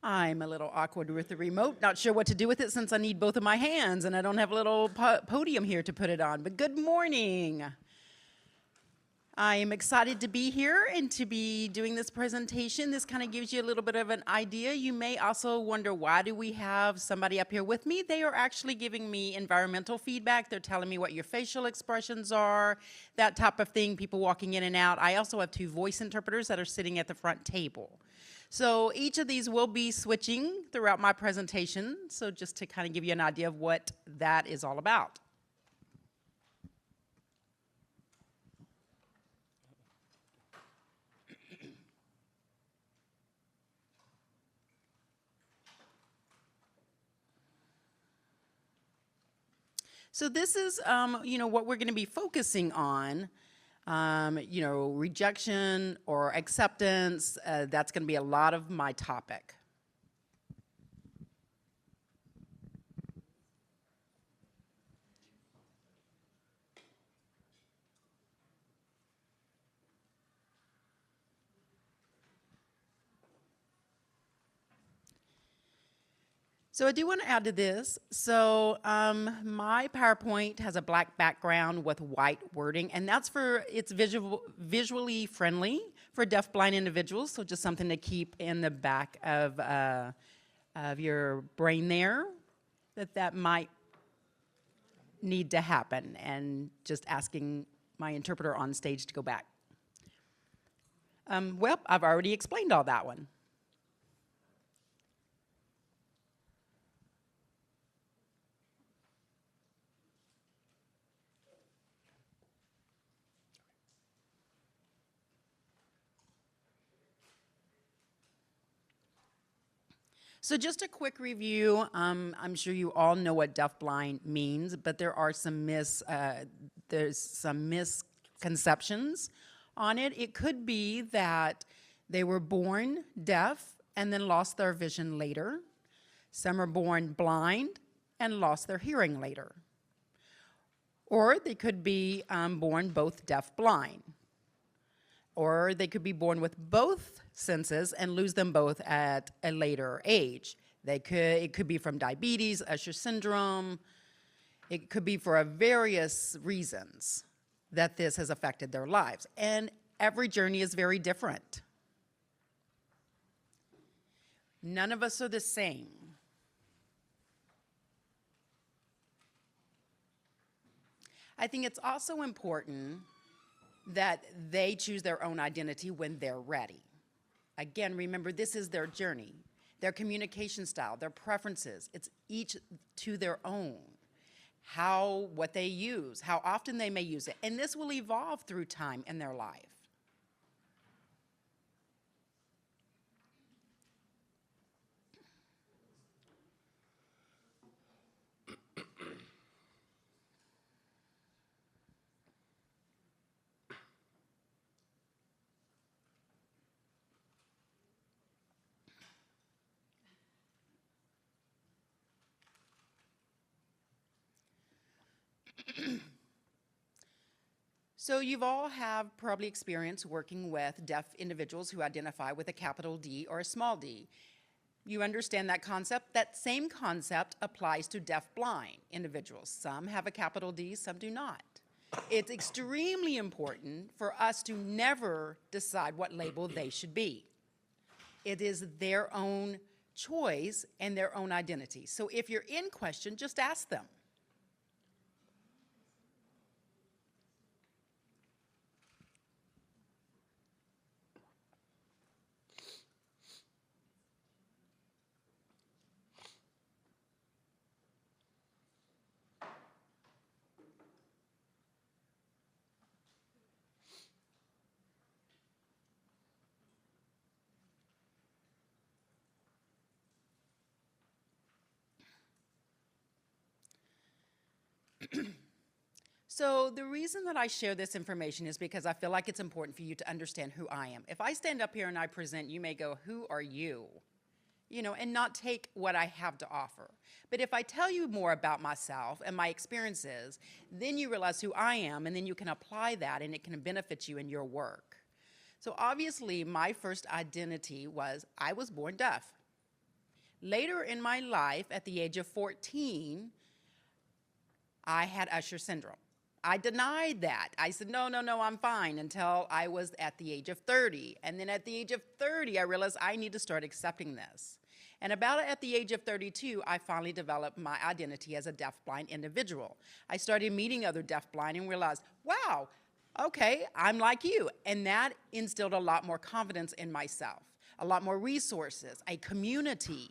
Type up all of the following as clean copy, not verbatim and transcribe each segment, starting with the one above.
I'm a little awkward with the remote, not sure what to do with it since I need both of my hands and I don't have a little podium here to put it on, but good morning. I am excited to be here and to be doing this presentation. This kind of gives you a little bit of an idea. You may also wonder, why do we have somebody up here with me? They are actually giving me environmental feedback. They're telling me what your facial expressions are, that type of thing, people walking in and out. I also have 2 voice interpreters that are sitting at the front table. So each of these will be switching throughout my presentation, so just to kind of give you an idea of what that is all about. So this is, what we're going to be focusing on. Rejection or acceptance, that's going to be a lot of my topic. So I do want to add to this. So my PowerPoint has a black background with white wording, and that's it's visually friendly for deafblind individuals. So just something to keep in the back of your brain there, that might need to happen, and just asking my interpreter on stage to go back. Well, I've already explained all that one. So just a quick review. I'm sure you all know what deafblind means, but there are some misconceptions on it. It could be that they were born deaf and then lost their vision later. Some are born blind and lost their hearing later. Or they could be born both deaf-blind. Or they could be born with both senses and lose them both at a later age. It could be from diabetes, Usher syndrome. It could be for various reasons that this has affected their lives. And every journey is very different. None of us are the same. I think it's also important that they choose their own identity when they're ready. Again, remember, this is their journey, their communication style, their preferences. It's each to their own. What they use, how often they may use it. And this will evolve through time in their life. So you've all have probably experienced working with deaf individuals who identify with a capital D or a small d. You understand that concept? That same concept applies to deaf-blind individuals. Some have a capital D, some do not. It's extremely important for us to never decide what label they should be. It is their own choice and their own identity. So if you're in question, just ask them. So the reason that I share this information is because I feel like it's important for you to understand who I am. If I stand up here and I present, you may go, who are you? And not take what I have to offer. But if I tell you more about myself and my experiences, then you realize who I am, and then you can apply that, and it can benefit you in your work. So obviously, my first identity was I was born deaf. Later in my life, at the age of 14, I had Usher syndrome. I denied that. I said, no, no, no, I'm fine, until I was at the age of 30. And then at the age of 30, I realized I need to start accepting this. And about at the age of 32, I finally developed my identity as a deafblind individual. I started meeting other deafblind and realized, wow, okay, I'm like you. And that instilled a lot more confidence in myself, a lot more resources, a community.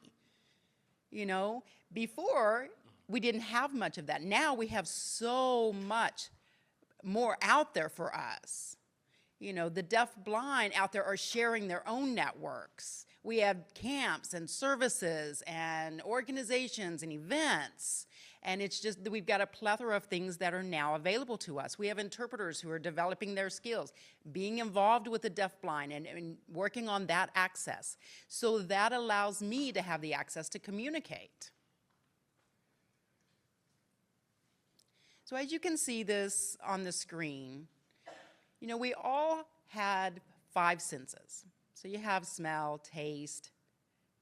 You know, before, we didn't have much of that. Now we have so much more out there for us. You know, the deaf-blind out there are sharing their own networks. We have camps and services and organizations and events. And it's just that we've got a plethora of things that are now available to us. We have interpreters who are developing their skills, being involved with the deaf-blind and working on that access. So that allows me to have the access to communicate. So as you can see this on the screen, you know, we all had 5 senses. So you have smell, taste,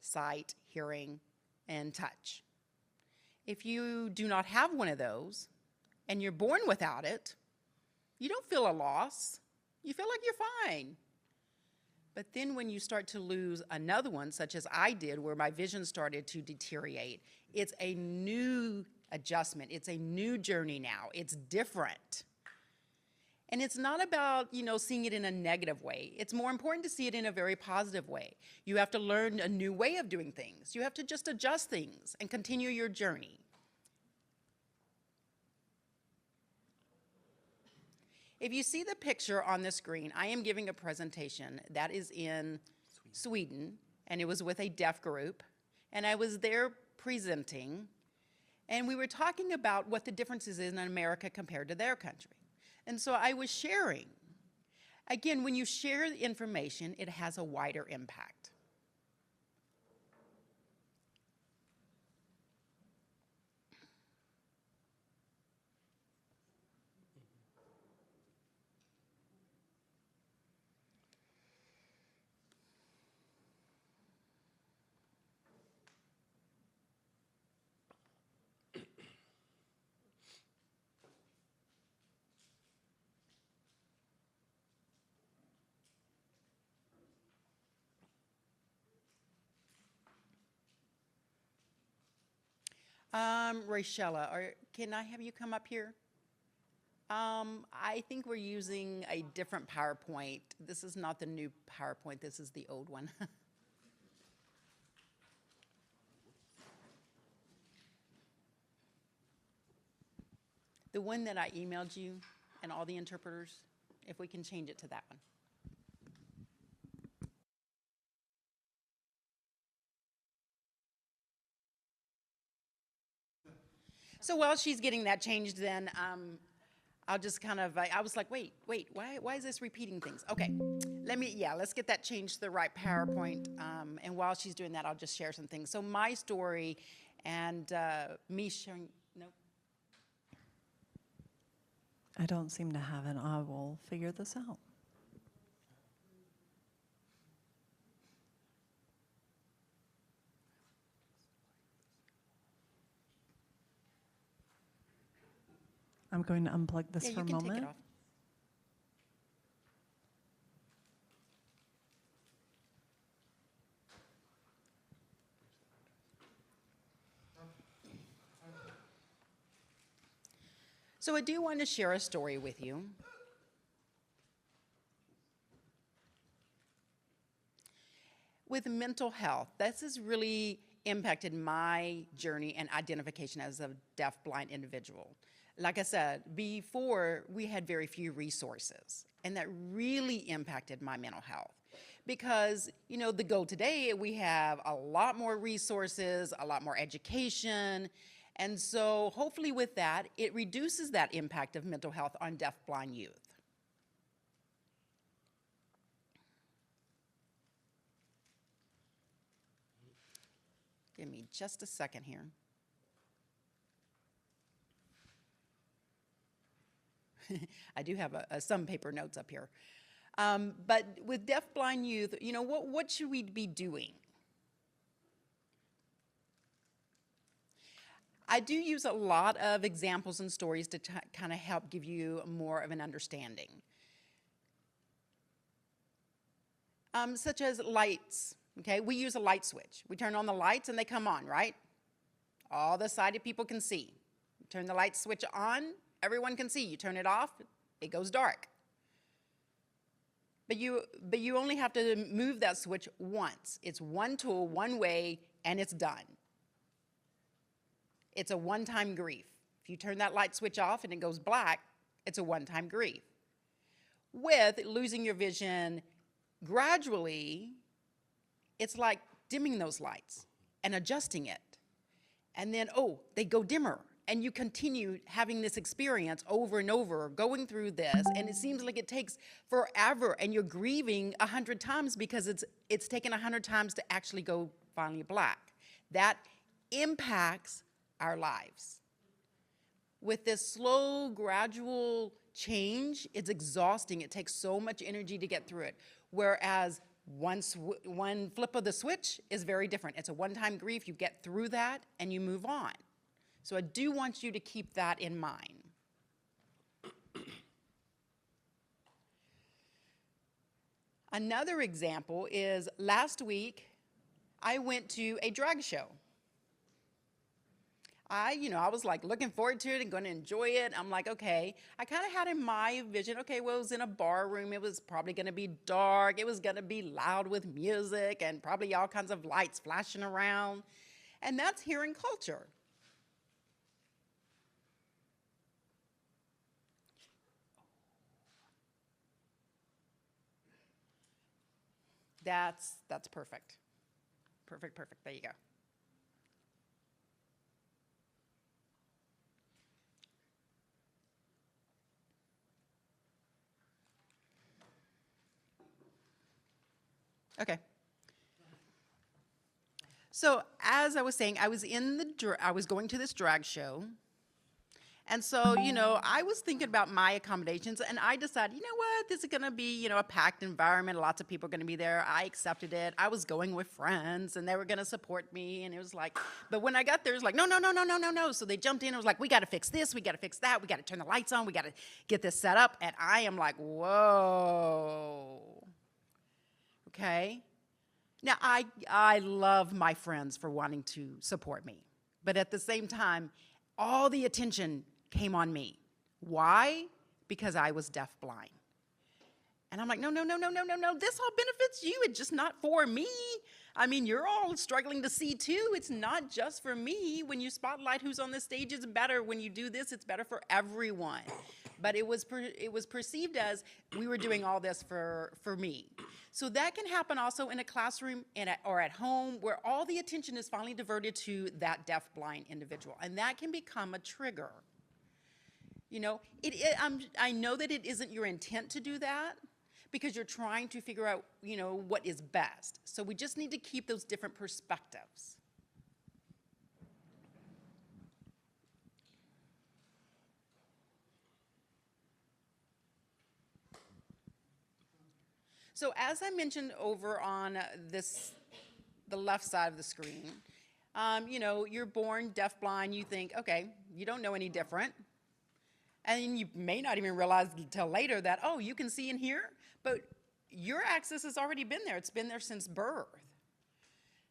sight, hearing, and touch. If you do not have one of those, and you're born without it, you don't feel a loss. You feel like you're fine. But then when you start to lose another one, such as I did, where my vision started to deteriorate, it's a new adjustment. It's a new journey now. It's different. And it's not about, you know, seeing it in a negative way. It's more important to see it in a very positive way. You have to learn a new way of doing things. You have to just adjust things and continue your journey. If you see the picture on the screen, I am giving a presentation that is in Sweden, and it was with a deaf group, and I was there presenting, and we were talking about what the differences is in America compared to their country. And so I was sharing. Again, when you share the information, it has a wider impact. Rachella, can I have you come up here? I think we're using a different PowerPoint. This is not the new PowerPoint, this is the old one. The one that I emailed you and all the interpreters, if we can change it to that one. So while she's getting that changed, then I'll just kind of, I was like, wait, why is this repeating things? Okay, let's get that changed to the right PowerPoint. And while she's doing that, I'll just share some things. So my story and me sharing, no? I don't seem to have it. I will figure this out. I'm going to unplug this for a moment. Take it off. So I do want to share a story with you. With mental health, this has really impacted my journey and identification as a deaf-blind individual. Like I said, before we had very few resources, and that really impacted my mental health. Because, you know, the goal today, we have a lot more resources, a lot more education, and so hopefully with that, it reduces that impact of mental health on deaf-blind youth. Give me just a second here. I do have some paper notes up here. But with deaf-blind youth, you know, what should we be doing? I do use a lot of examples and stories to kind of help give you more of an understanding. Such as lights, okay? We use a light switch. We turn on the lights and they come on, right? All the sighted people can see. You turn the light switch on, everyone can see. You turn it off, it goes dark. But you only have to move that switch once. It's one tool, one way, and it's done. It's a one-time grief. If you turn that light switch off and it goes black, it's a one-time grief. With losing your vision gradually, it's like dimming those lights and adjusting it. And then, oh, they go dimmer. And you continue having this experience over and over, going through this, and it seems like it takes forever, and you're grieving 100 times because it's taken 100 times to actually go finally black. That impacts our lives. With this slow, gradual change, it's exhausting. It takes so much energy to get through it. Whereas one flip of the switch is very different. It's a one-time grief. You get through that, and you move on. So I do want you to keep that in mind. Another example is last week, I went to a drag show. I was like looking forward to it and going to enjoy it. I'm like, okay, I kind of had in my vision, okay, well, it was in a bar room. It was probably going to be dark. It was going to be loud with music and probably all kinds of lights flashing around. And that's here in culture. That's perfect. Perfect. There you go. Okay. So as I was saying, I was going to this drag show. And so, I was thinking about my accommodations, and I decided, you know what, this is going to be, a packed environment. Lots of people are going to be there. I accepted it. I was going with friends, and they were going to support me. And it was like, but when I got there, it was like, no. So they jumped in and was like, we got to fix this. We got to fix that. We got to turn the lights on. We got to get this set up. And I am like, whoa. Okay. Now, I love my friends for wanting to support me. But at the same time, all the attention came on me. Why? Because I was deafblind. And I'm like, no, this all benefits you. It's just not for me. I mean, you're all struggling to see too. It's not just for me. When you spotlight who's on the stage, it's better. When you do this, it's better for everyone. But it was perceived as we were doing all this for me. So that can happen also in a classroom or at home, where all the attention is finally diverted to that deafblind individual. And that can become a trigger. I know that it isn't your intent to do that, because you're trying to figure out, what is best. So we just need to keep those different perspectives. So as I mentioned over on the left side of the screen, you're born deafblind. You think, okay, you don't know any different. And you may not even realize until later that, oh, you can see and hear, but your access has already been there. It's been there since birth.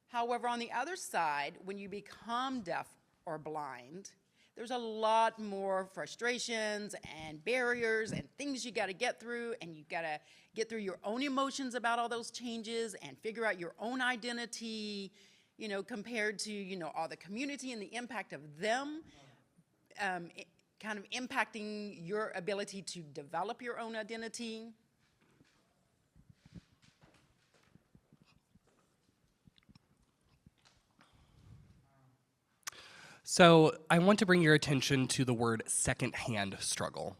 However, on the other side, when you become deaf or blind, there's a lot more frustrations and barriers and things you got to get through, and you got to get through your own emotions about all those changes and figure out your own identity, compared to, all the community and the impact of them, kind of impacting your ability to develop your own identity. So I want to bring your attention to the word secondhand struggle.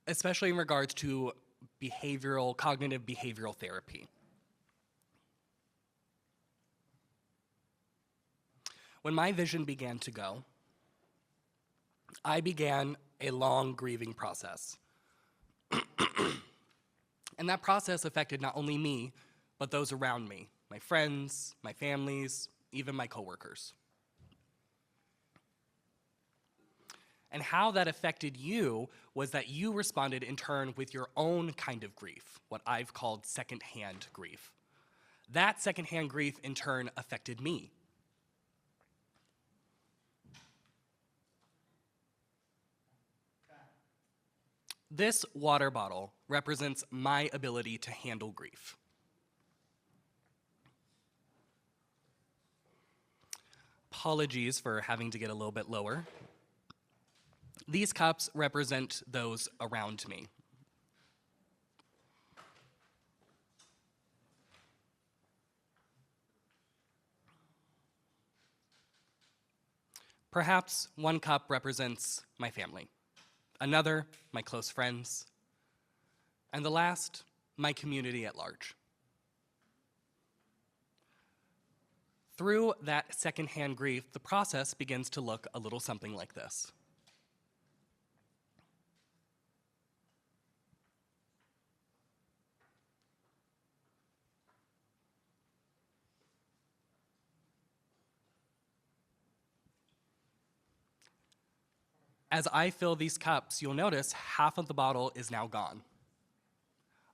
Especially in regards to cognitive behavioral therapy. When my vision began to go, I began a long grieving process. And that process affected not only me, but those around me, my friends, my families, even my coworkers. And how that affected you was that you responded in turn with your own kind of grief, what I've called secondhand grief. That secondhand grief in turn affected me. This water bottle represents my ability to handle grief. Apologies for having to get a little bit lower. These cups represent those around me. Perhaps one cup represents my family, another, my close friends, and the last, my community at large. Through that secondhand grief, the process begins to look a little something like this. As I fill these cups, you'll notice half of the bottle is now gone.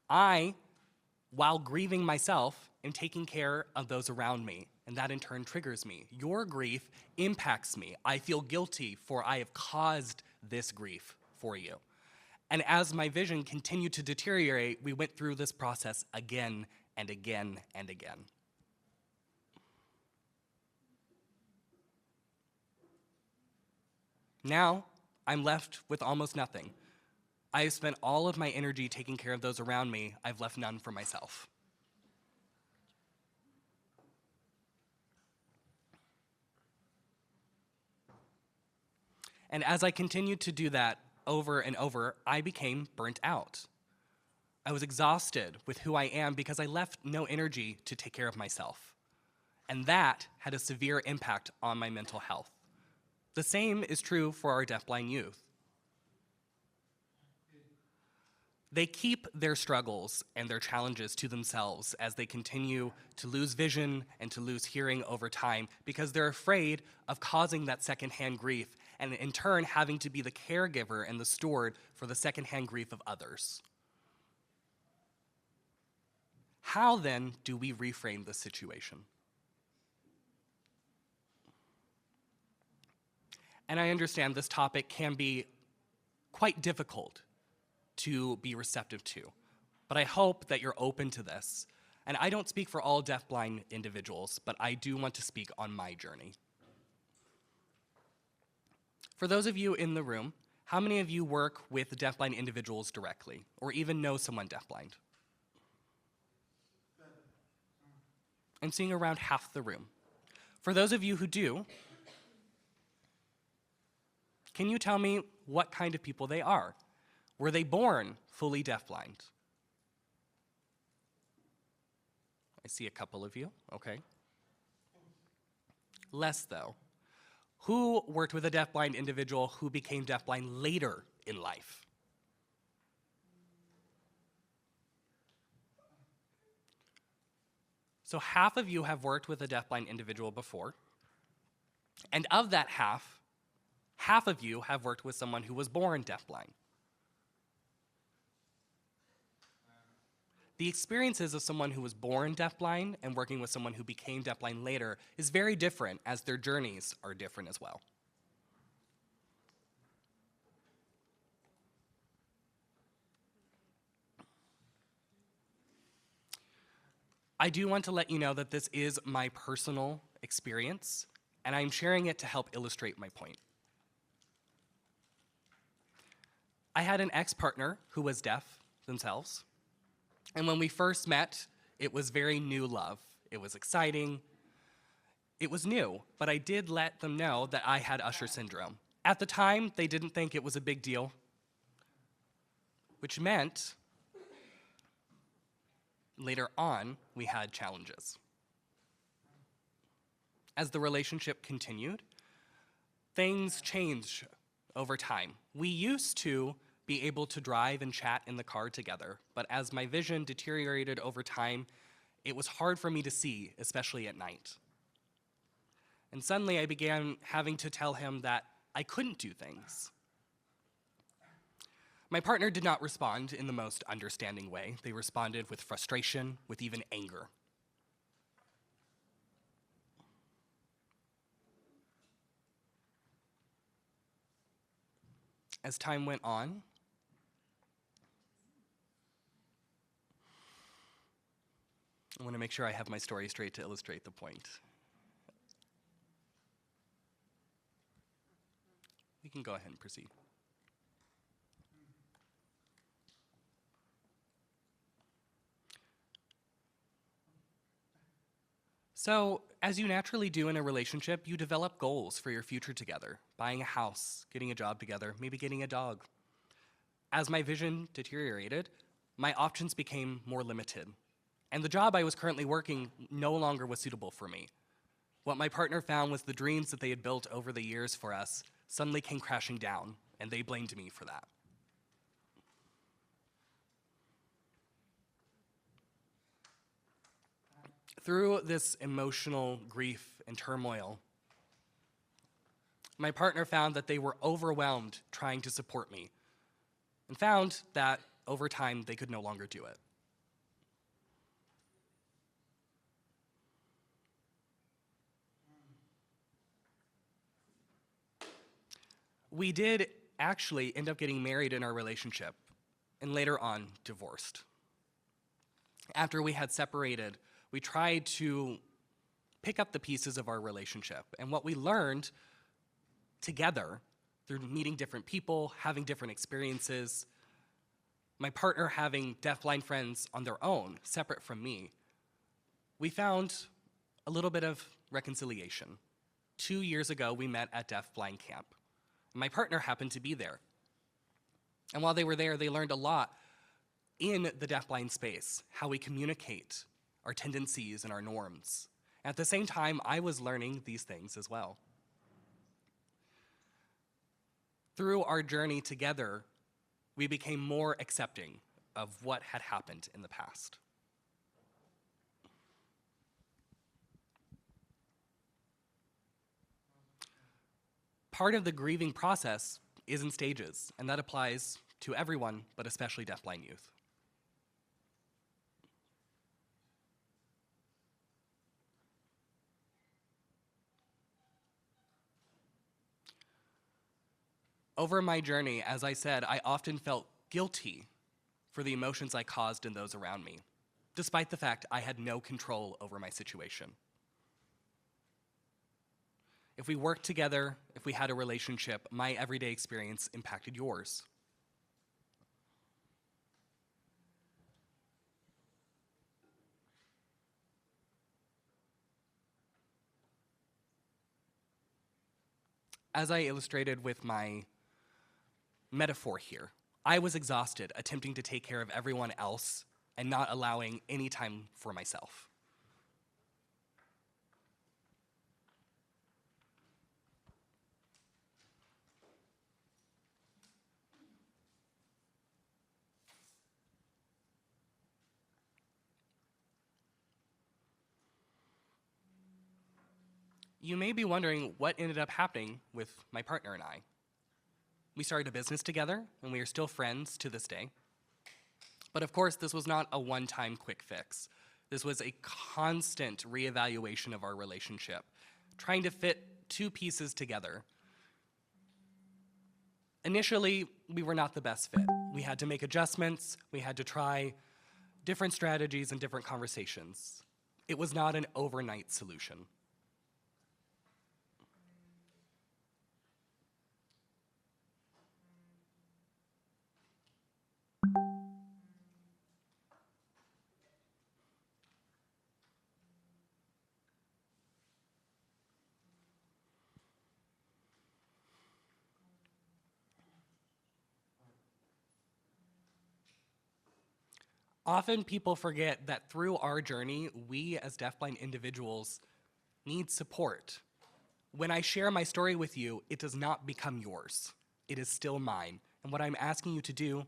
I, while grieving myself, am taking care of those around me, and that in turn triggers me. Your grief impacts me. I feel guilty for I have caused this grief for you. And as my vision continued to deteriorate, we went through this process again and again and again. Now, I'm left with almost nothing. I have spent all of my energy taking care of those around me. I've left none for myself. And as I continued to do that over and over, I became burnt out. I was exhausted with who I am because I left no energy to take care of myself. And that had a severe impact on my mental health. The same is true for our deafblind youth. They keep their struggles and their challenges to themselves as they continue to lose vision and to lose hearing over time because they're afraid of causing that secondhand grief and in turn having to be the caregiver and the steward for the secondhand grief of others. How then do we reframe the situation? And I understand this topic can be quite difficult to be receptive to, but I hope that you're open to this. And I don't speak for all deafblind individuals, but I do want to speak on my journey. For those of you in the room, how many of you work with deafblind individuals directly, or even know someone deafblind? I'm seeing around half the room. For those of you who do, can you tell me what kind of people they are? Were they born fully deafblind? I see a couple of you, okay. Less though. Who worked with a deafblind individual who became deafblind later in life? So half of you have worked with a deafblind individual before, and of that half of you have worked with someone who was born deafblind. The experiences of someone who was born deafblind and working with someone who became deafblind later is very different, as their journeys are different as well. I do want to let you know that this is my personal experience, and I'm sharing it to help illustrate my point. I had an ex-partner who was deaf themselves, and when we first met, it was very new love. It was exciting. It was new, but I did let them know that I had Usher syndrome. At the time, they didn't think it was a big deal, which meant later on, we had challenges. As the relationship continued, things changed over time. We used to be able to drive and chat in the car together, but as my vision deteriorated over time, it was hard for me to see, especially at night. And suddenly I began having to tell him that I couldn't do things. My partner did not respond in the most understanding way. They responded with frustration, with even anger. As time went on, I want to make sure I have my story straight to illustrate the point. We can go ahead and proceed. So, as you naturally do in a relationship, you develop goals for your future together. Buying a house, getting a job together, maybe getting a dog. As my vision deteriorated, my options became more limited. And the job I was currently working no longer was suitable for me. What my partner found was the dreams that they had built over the years for us suddenly came crashing down, and they blamed me for that. Through this emotional grief and turmoil, my partner found that they were overwhelmed trying to support me, and found that over time they could no longer do it. We did actually end up getting married in our relationship, and later on divorced. After we had separated, we tried to pick up the pieces of our relationship. And what we learned together through meeting different people, having different experiences, my partner having deafblind friends on their own, separate from me, we found a little bit of reconciliation. 2 years ago, we met at deafblind camp. My partner happened to be there. And while they were there, they learned a lot in the deafblind space, how we communicate, our tendencies and our norms. At the same time, I was learning these things as well. Through our journey together, we became more accepting of what had happened in the past. Part of the grieving process is in stages, and that applies to everyone, but especially deafblind youth. Over my journey, as I said, I often felt guilty for the emotions I caused in those around me, despite the fact I had no control over my situation. If we worked together, if we had a relationship, my everyday experience impacted yours. As I illustrated with my metaphor here, I was exhausted attempting to take care of everyone else and not allowing any time for myself. You may be wondering what ended up happening with my partner and I. We started a business together, and we are still friends to this day. But of course, this was not a one-time quick fix. This was a constant reevaluation of our relationship, trying to fit two pieces together. Initially, we were not the best fit. We had to make adjustments, we had to try different strategies and different conversations. It was not an overnight solution. Often people forget that through our journey, we as deafblind individuals need support. When I share my story with you, it does not become yours. It is still mine. And what I'm asking you to do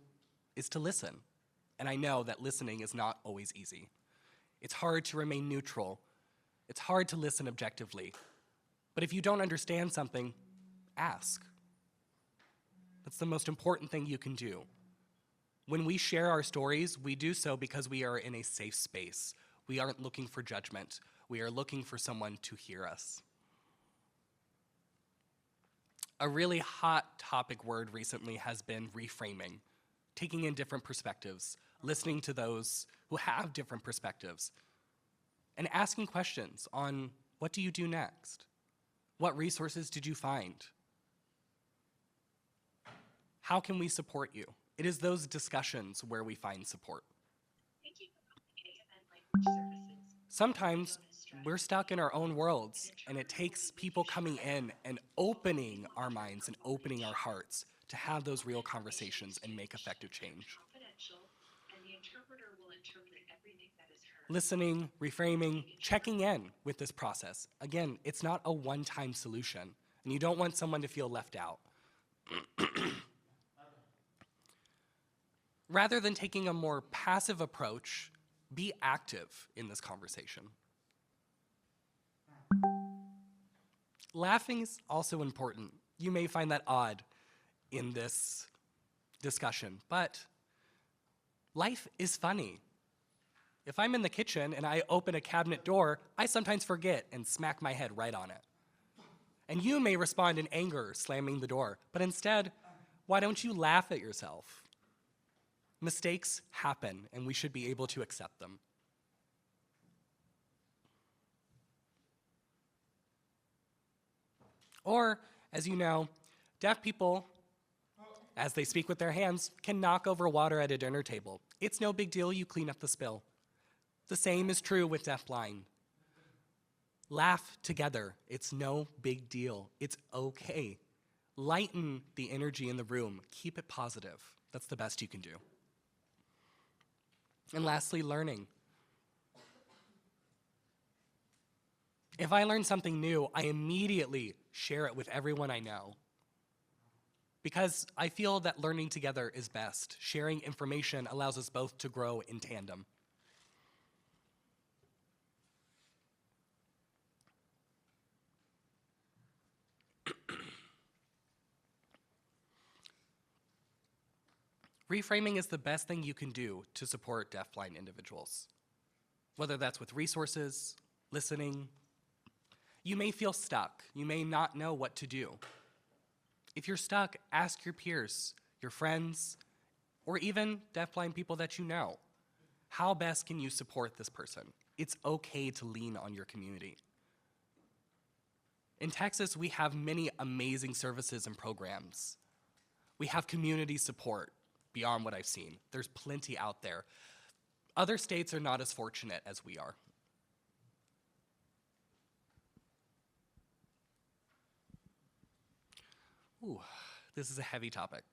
is to listen. And I know that listening is not always easy. It's hard to remain neutral. It's hard to listen objectively. But if you don't understand something, ask. That's the most important thing you can do. When we share our stories, we do so because we are in a safe space. We aren't looking for judgment. We are looking for someone to hear us. A really hot topic word recently has been reframing, taking in different perspectives, listening to those who have different perspectives, and asking questions on what do you do next? What resources did you find? How can we support you? It is those discussions where we find support. Sometimes we're stuck in our own worlds, and it takes people coming in and opening our minds and opening our hearts to have those real conversations and make effective change. Listening, reframing, checking in with this process. Again, it's not a one-time solution, and you don't want someone to feel left out. Rather than taking a more passive approach, be active in this conversation. Laughing is also important. You may find that odd in this discussion, but life is funny. If I'm in the kitchen and I open a cabinet door, I sometimes forget and smack my head right on it. And you may respond in anger, slamming the door, but instead, why don't you laugh at yourself? Mistakes happen, and we should be able to accept them. Or, as you know, deaf people, as they speak with their hands, can knock over water at a dinner table. It's no big deal, you clean up the spill. The same is true with DeafBlind. Laugh together. It's no big deal. It's okay. Lighten the energy in the room. Keep it positive. That's the best you can do. And lastly, learning. If I learn something new, I immediately share it with everyone I know. Because I feel that learning together is best. Sharing information allows us both to grow in tandem. Reframing is the best thing you can do to support deafblind individuals. Whether that's with resources, listening, you may feel stuck. You may not know what to do. If you're stuck, ask your peers, your friends, or even deafblind people that you know. How best can you support this person? It's okay to lean on your community. In Texas, we have many amazing services and programs. We have community support beyond what I've seen. There's plenty out there. Other states are not as fortunate as we are. Ooh, this is a heavy topic.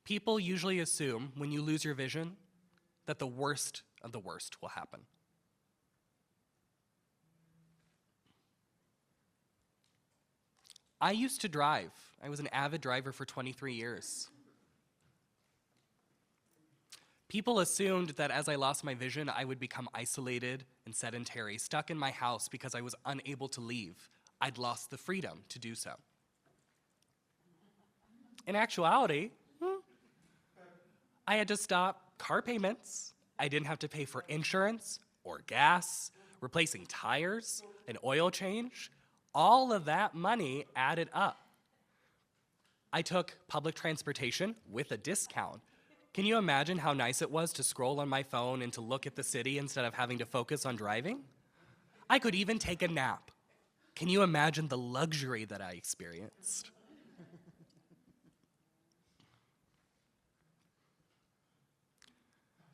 People usually assume when you lose your vision that the worst of the worst will happen. I used to drive. I was an avid driver for 23 years. People assumed that as I lost my vision, I would become isolated and sedentary, stuck in my house because I was unable to leave. I'd lost the freedom to do so. In actuality, I had to stop car payments. I didn't have to pay for insurance or gas, replacing tires, an oil change. All of that money added up. I took public transportation with a discount. Can you imagine how nice it was to scroll on my phone and to look at the city instead of having to focus on driving? I could even take a nap. Can you imagine the luxury that I experienced?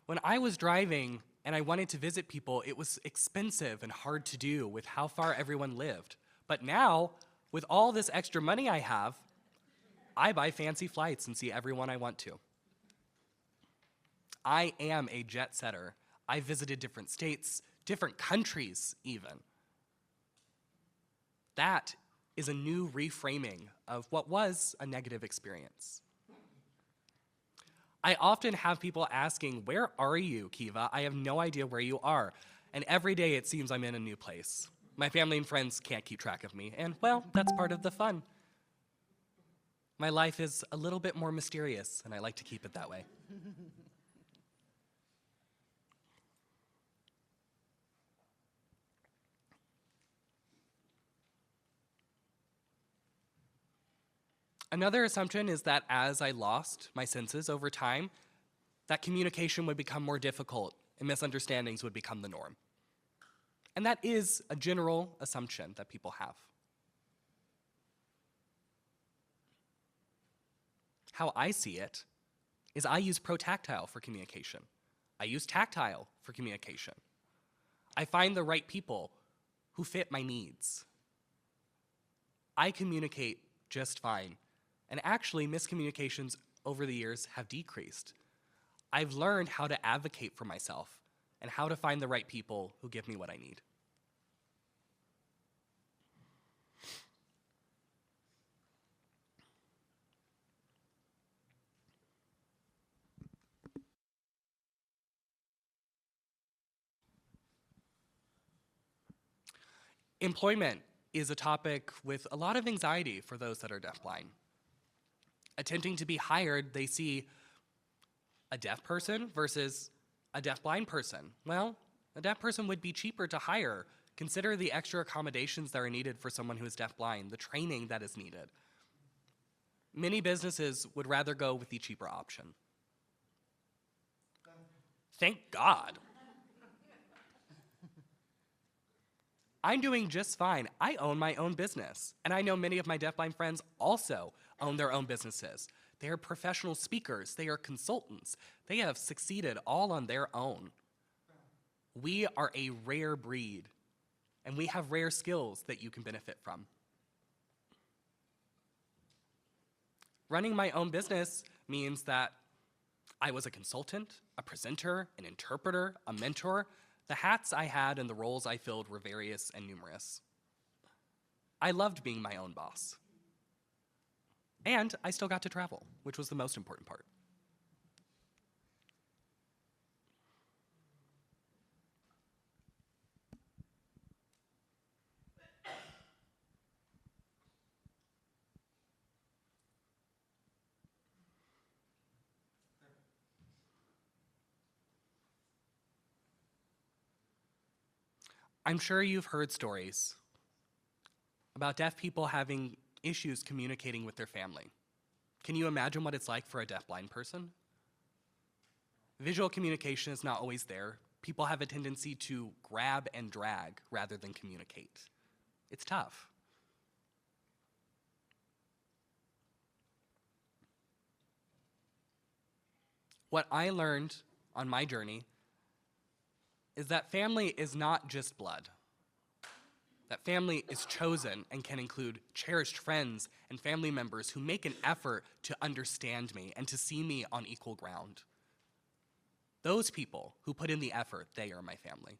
When I was driving and I wanted to visit people, it was expensive and hard to do with how far everyone lived. But now, with all this extra money I have, I buy fancy flights and see everyone I want to. I am a jet setter. I visited different states, different countries even. That is a new reframing of what was a negative experience. I often have people asking, where are you, Keva? I have no idea where you are. And every day it seems I'm in a new place. My family and friends can't keep track of me, and well, that's part of the fun. My life is a little bit more mysterious, and I like to keep it that way. Another assumption is that as I lost my senses over time, that communication would become more difficult and misunderstandings would become the norm. And that is a general assumption that people have. How I see it is I use protactile for communication. I use tactile for communication. I find the right people who fit my needs. I communicate just fine. And actually, miscommunications over the years have decreased. I've learned how to advocate for myself and how to find the right people who give me what I need. Employment is a topic with a lot of anxiety for those that are deafblind. Attempting to be hired, they see a deaf person versus a deafblind person. Well, a deaf person would be cheaper to hire. Consider the extra accommodations that are needed for someone who is deafblind, the training that is needed. Many businesses would rather go with the cheaper option. Thank God. I'm doing just fine. I own my own business. And I know many of my deafblind friends also own their own businesses. They are professional speakers. They are consultants. They have succeeded all on their own. We are a rare breed, and we have rare skills that you can benefit from. Running my own business means that I was a consultant, a presenter, an interpreter, a mentor. The hats I had and the roles I filled were various and numerous. I loved being my own boss. And I still got to travel, which was the most important part. I'm sure you've heard stories about deaf people having issues communicating with their family. Can you imagine what it's like for a deafblind person? Visual communication is not always there. People have a tendency to grab and drag rather than communicate. It's tough. What I learned on my journey is that family is not just blood. That family is chosen and can include cherished friends and family members who make an effort to understand me and to see me on equal ground. Those people who put in the effort, they are my family.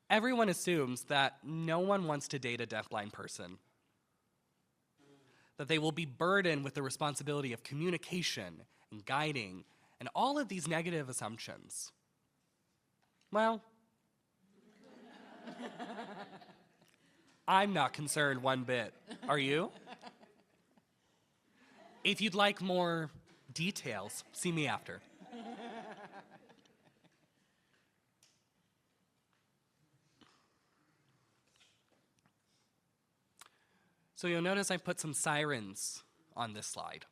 Everyone assumes that no one wants to date a deafblind person, that they will be burdened with the responsibility of communication and guiding and all of these negative assumptions. Well, I'm not concerned one bit. Are you? If you'd like more details, see me after. So you'll notice I put some sirens on this slide.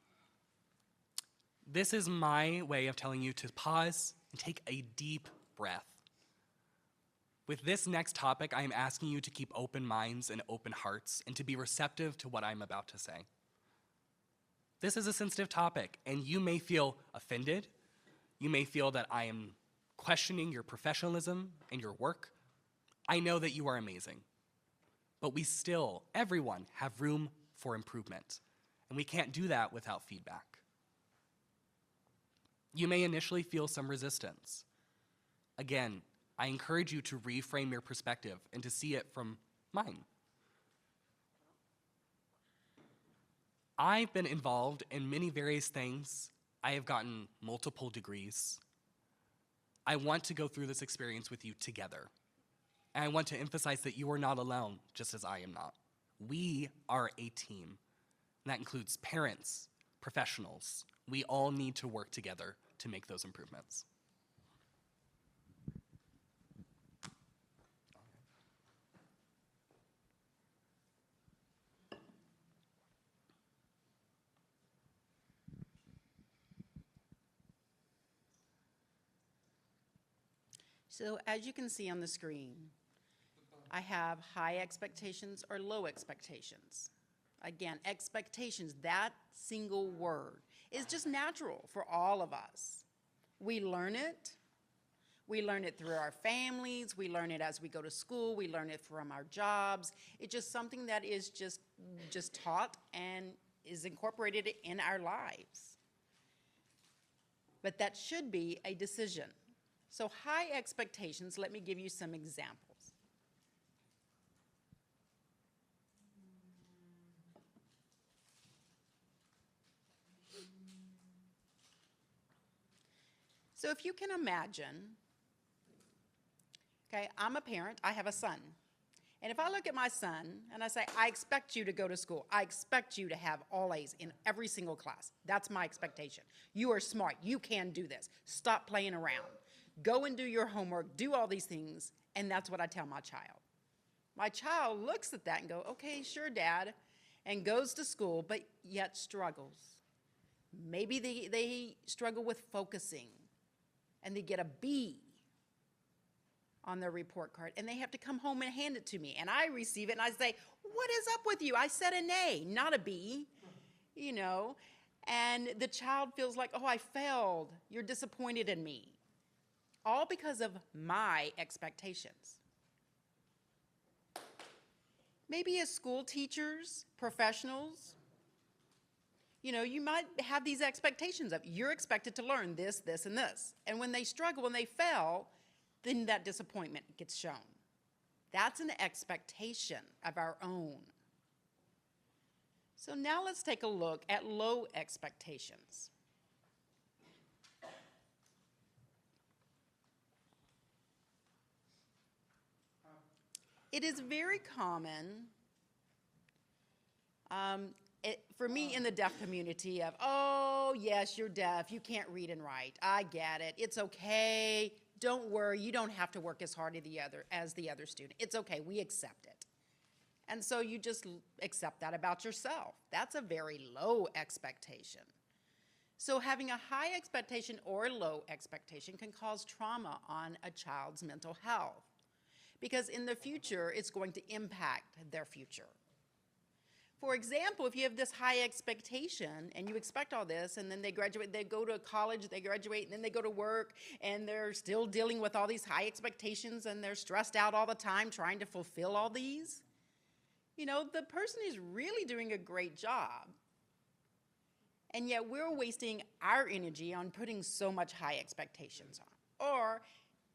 This is my way of telling you to pause and take a deep breath. With this next topic, I am asking you to keep open minds and open hearts and to be receptive to what I'm about to say. This is a sensitive topic, and you may feel offended. You may feel that I am questioning your professionalism and your work. I know that you are amazing. But we still, everyone, have room for improvement. And we can't do that without feedback. You may initially feel some resistance. Again, I encourage you to reframe your perspective and to see it from mine. I've been involved in many various things. I have gotten multiple degrees. I want to go through this experience with you together. And I want to emphasize that you are not alone, just as I am not. We are a team. And that includes parents, professionals. We all need to work together to make those improvements. So as you can see on the screen, I have high expectations or low expectations. Again, expectations, that single word is just natural for all of us. We learn it. We learn it through our families. We learn it as we go to school. We learn it from our jobs. It's just something that is just taught and is incorporated in our lives. But that should be a decision. So high expectations, let me give you some examples. So if you can imagine, okay, I'm a parent, I have a son. And if I look at my son and I say, I expect you to go to school, I expect you to have all A's in every single class. That's my expectation. You are smart, you can do this. Stop playing around. Go and do your homework, do all these things, and that's what I tell my child. My child looks at that and goes, okay, sure, Dad, and goes to school, but yet struggles. Maybe they struggle with focusing, and they get a B on their report card, and they have to come home and hand it to me, and I receive it, and I say, what is up with you? I said an A, not a B, you know, and the child feels like, oh, I failed. You're disappointed in me. All because of my expectations. Maybe as school teachers, professionals, you know, you might have these expectations of you're expected to learn this, this, and this. And when they struggle, when they fail, then that disappointment gets shown. That's an expectation of our own. So now let's take a look at low expectations. It is very common for me in the deaf community of, oh, yes, you're deaf. You can't read and write. I get it. It's okay. Don't worry. You don't have to work as hard as the other student. It's okay. We accept it. And so you just accept that about yourself. That's a very low expectation. So having a high expectation or low expectation can cause trauma on a child's mental health, because in the future, it's going to impact their future. For example, if you have this high expectation and you expect all this, and then they graduate, they go to college, they graduate, and then they go to work, and they're still dealing with all these high expectations, and they're stressed out all the time trying to fulfill all these, you know, the person is really doing a great job. And yet we're wasting our energy on putting so much high expectations on. Or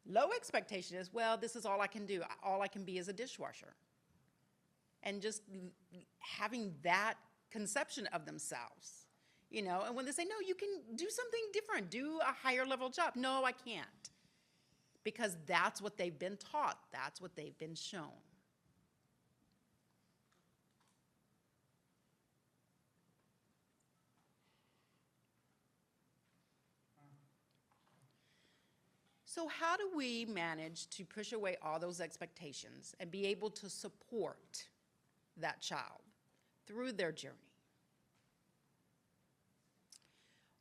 low expectation is, well, this is all I can do. All I can be is a dishwasher. And just having that conception of themselves, you know, and when they say, no, you can do something different, do a higher level job. No, I can't. Because that's what they've been taught. That's what they've been shown. So how do we manage to push away all those expectations and be able to support that child through their journey?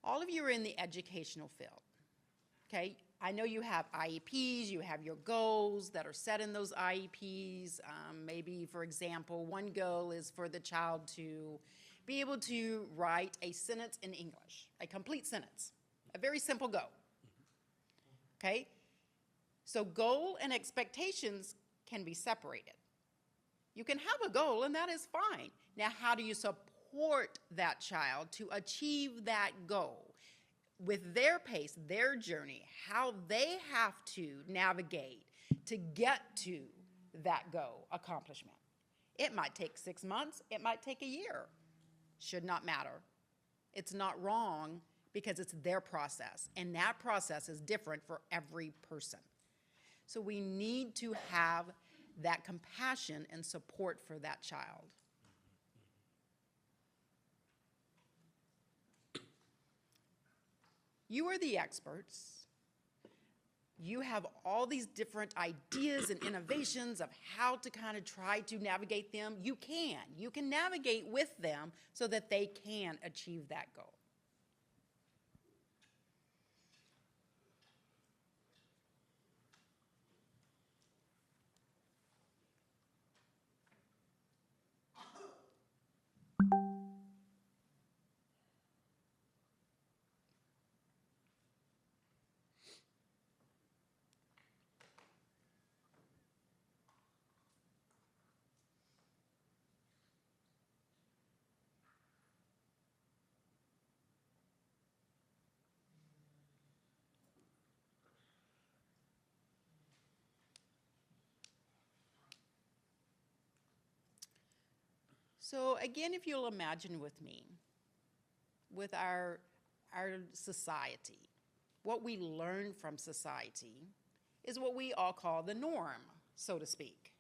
All of you are in the educational field, okay? I know you have IEPs, you have your goals that are set in those IEPs. Maybe, for example, one goal is for the child to be able to write a sentence in English, a complete sentence, a very simple goal. Okay? So goal and expectations can be separated. You can have a goal, and that is fine. Now, how do you support that child to achieve that goal with their pace, their journey, how they have to navigate to get to that goal accomplishment. It might take 6 months, it might take a year. Should not matter. It's not wrong because it's their process, and that process is different for every person. So we need to have that compassion and support for that child. You are the experts. You have all these different ideas and innovations of how to kind of try to navigate them. You can navigate with them so that they can achieve that goal. So again, if you'll imagine with me, with our society, what we learn from society is what we all call the norm, so to speak.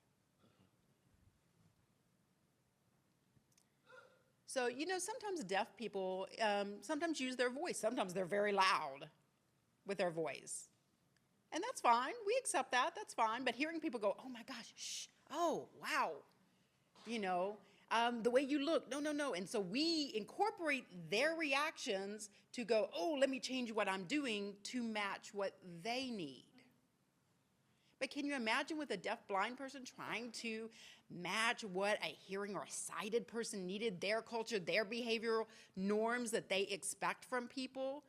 So, you know, sometimes deaf people sometimes use their voice. Sometimes they're very loud with their voice. And that's fine. We accept that. That's fine. But hearing people go, oh my gosh, shh, oh, wow, you know, the way you look, no, no, no. And so we incorporate their reactions to go, oh, let me change what I'm doing to match what they need. But can you imagine with a deaf-blind person trying to match what a hearing or a sighted person needed, their culture, their behavioral norms that they expect from people?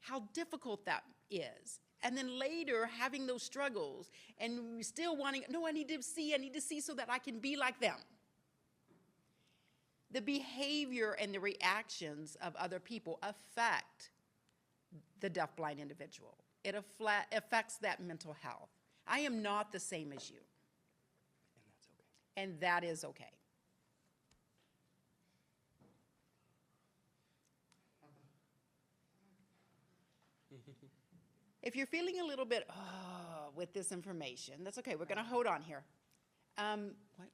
How difficult that is. And then later having those struggles and still wanting, no, I need to see so that I can be like them. The behavior and the reactions of other people affect the deaf-blind individual. It affects that mental health. I am not the same as you. And that is okay. If you're feeling a little bit, with this information, that's okay. We're going to hold on here. What?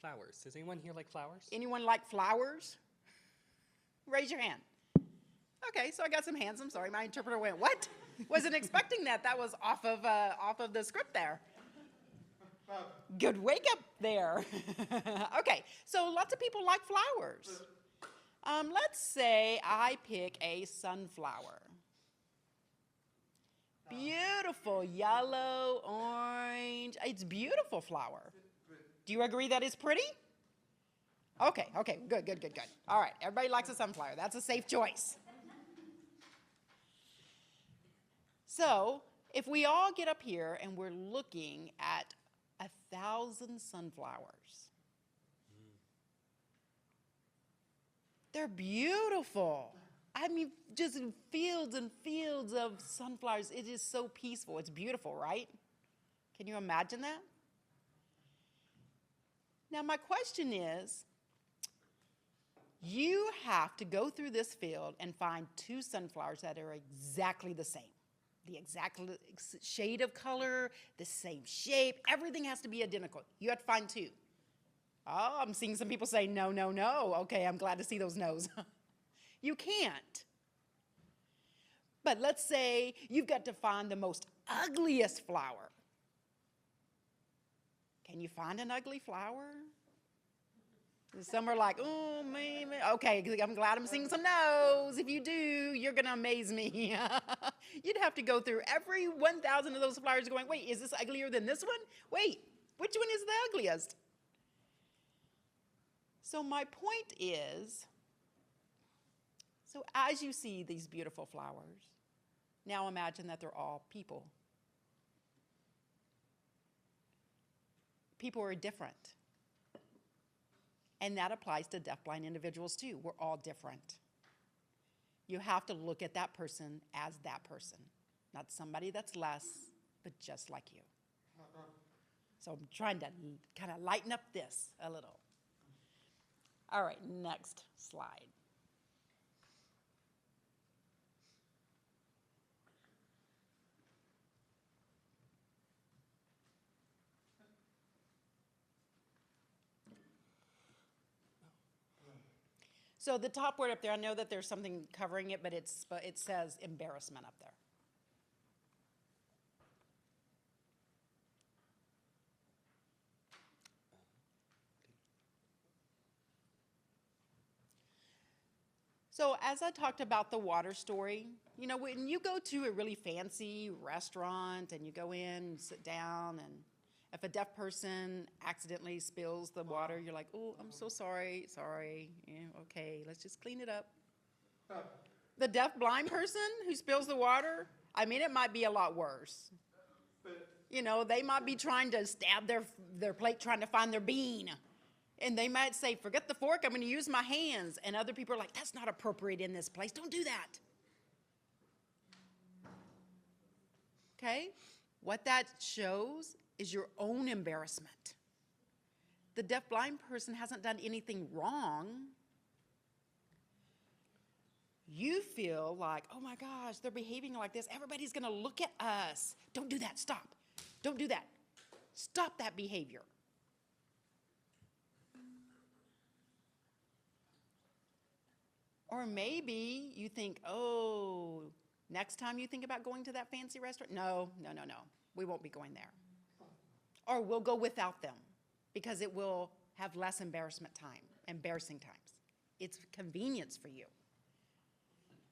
Flowers. Does anyone here like flowers? Anyone like flowers? Raise your hand. Okay, so I got some hands. I'm sorry, my interpreter went, what? Wasn't expecting that. That was off of the script there. Good wake up there. Okay, so lots of people like flowers. Let's say I pick a sunflower. Beautiful, yellow, orange. It's a beautiful flower. Do you agree that it's pretty? Okay, good. All right, everybody likes a sunflower. That's a safe choice. So, if we all get up here and we're looking at 1,000 sunflowers, they're beautiful. I mean, just fields and fields of sunflowers. It is so peaceful. It's beautiful, right? Can you imagine that? Now, my question is, you have to go through this field and find 2 sunflowers that are exactly the same. The exact shade of color, the same shape, everything has to be identical. You have to find 2. Oh, I'm seeing some people say, no, no, no. Okay, I'm glad to see those no's. You can't. But let's say you've got to find the most ugliest flower. Can you find an ugly flower? Some are like, oh, maybe. Okay, I'm glad I'm seeing some no's. If you do, you're going to amaze me. You'd have to go through every 1,000 of those flowers going, wait, is this uglier than this one? Wait, which one is the ugliest? So my point is, so as you see these beautiful flowers, now imagine that they're all people. People are different. And that applies to deafblind individuals too. We're all different. You have to look at that person as that person, not somebody that's less, but just like you. So I'm trying to kind of lighten up this a little. All right, next slide. So the top word up there, I know that there's something covering it, but it says embarrassment up there. So as I talked about the water story, you know, when you go to a really fancy restaurant and you go in and sit down, and if a deaf person accidentally spills the water, you're like, oh, I'm so sorry, yeah, okay, let's just clean it up. The deaf-blind person who spills the water, I mean, it might be a lot worse. You know, they might be trying to stab their plate trying to find their bean. And they might say, forget the fork, I'm going to use my hands. And other people are like, that's not appropriate in this place. Don't do that. Okay? What that shows is your own embarrassment. The deaf-blind person hasn't done anything wrong. You feel like, oh my gosh, they're behaving like this. Everybody's going to look at us. Don't do that. Stop. Don't do that. Stop that behavior. Or maybe you think, oh, next time you think about going to that fancy restaurant, no, we won't be going there. Or we'll go without them because it will have less embarrassing times. It's convenience for you.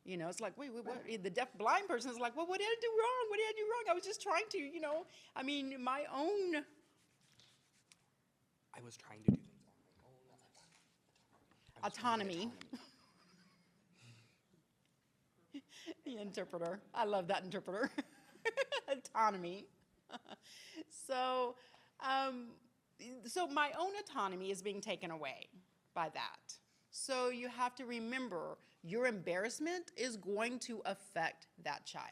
You know, it's like, wait, what? The deaf-blind person is like, well, what did I do wrong? What did I do wrong? I was just trying to, you know, I mean, my own. I was trying to do things on my own. Autonomy. The interpreter. I love that interpreter. Autonomy. So my own autonomy is being taken away by that. So you have to remember your embarrassment is going to affect that child.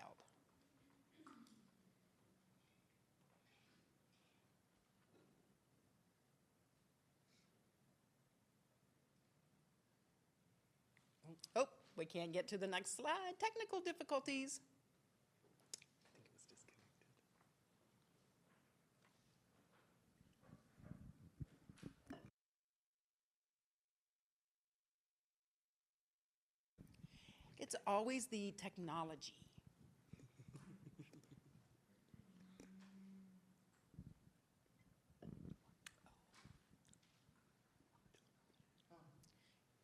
Oh, we can't get to the next slide. Technical difficulties. I think it was disconnected. It's always the technology.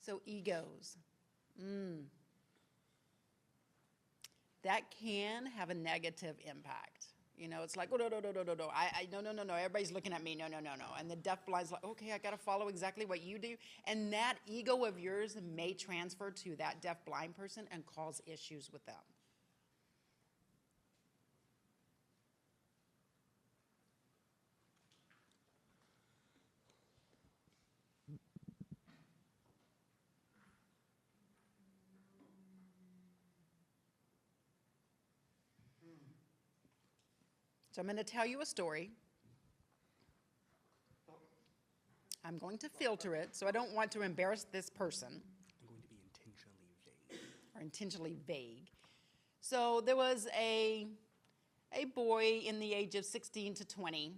So egos. That can have a negative impact. You know, it's like, oh, no, no, everybody's looking at me, no. And the deaf-blind's like, okay, I got to follow exactly what you do. And that ego of yours may transfer to that deaf-blind person and cause issues with them. So I'm going to tell you a story. I'm going to filter it, so I don't want to embarrass this person. I'm going to be intentionally vague. Or intentionally vague. So there was a boy in the age of 16 to 20.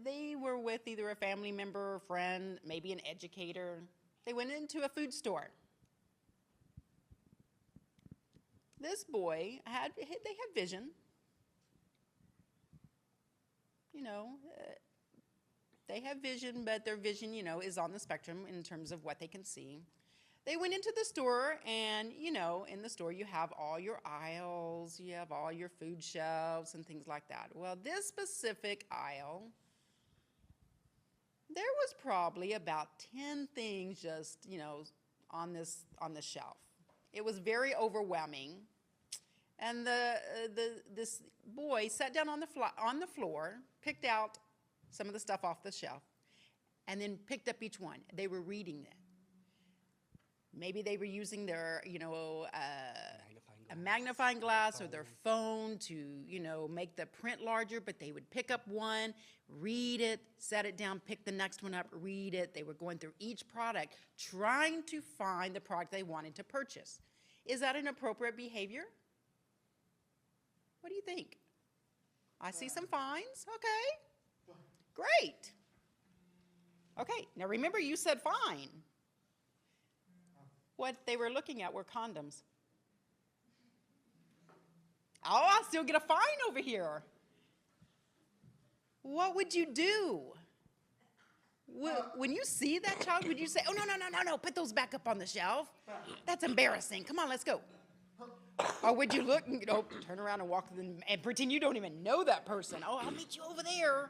They were with either a family member, a friend, maybe an educator. They went into a food store. This boy they had vision. You know, they have vision, but their vision, you know, is on the spectrum in terms of what they can see. They went into the store, and, you know, in the store you have all your aisles, you have all your food shelves and things like that. Well, this specific aisle, there was probably about 10 things just, you know, on this shelf. It was very overwhelming. And this boy sat down on the floor, picked out some of the stuff off the shelf, and then picked up each one. They were reading it. Maybe they were using their, you know, Magnifying a magnifying glass or their phone to, you know, make the print larger, but they would pick up one, read it, set it down, pick the next one up, read it. They were going through each product, trying to find the product they wanted to purchase. Is that an appropriate behavior? What do you think? I see some fines. Okay, great. Okay, now remember you said fine. What they were looking at were condoms. Oh, I'll still get a fine over here. What would you do? When you see that child, would you say, oh, no, put those back up on the shelf? That's embarrassing. Come on, let's go. Or would you look and, you know, turn around and walk and pretend you don't even know that person? Oh, I'll meet you over there.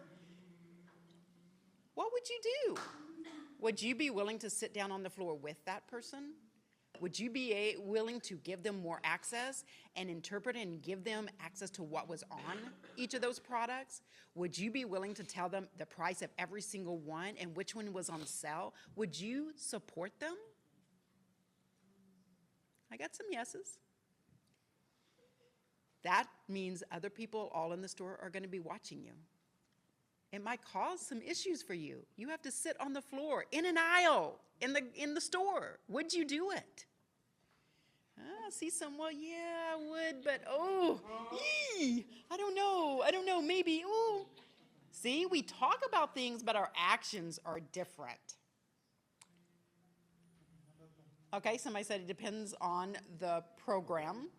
What would you do? Would you be willing to sit down on the floor with that person? Would you be willing to give them more access and interpret and give them access to what was on each of those products? Would you be willing to tell them the price of every single one and which one was on sale? Would you support them? I got some yeses. That means other people all in the store are going to be watching you. It might cause some issues for you. You have to sit on the floor, in an aisle, in the store. Would you do it? I see some, well, yeah, I would, but oh, I don't know, maybe, oh. See, we talk about things, but our actions are different. Okay, somebody said it depends on the program.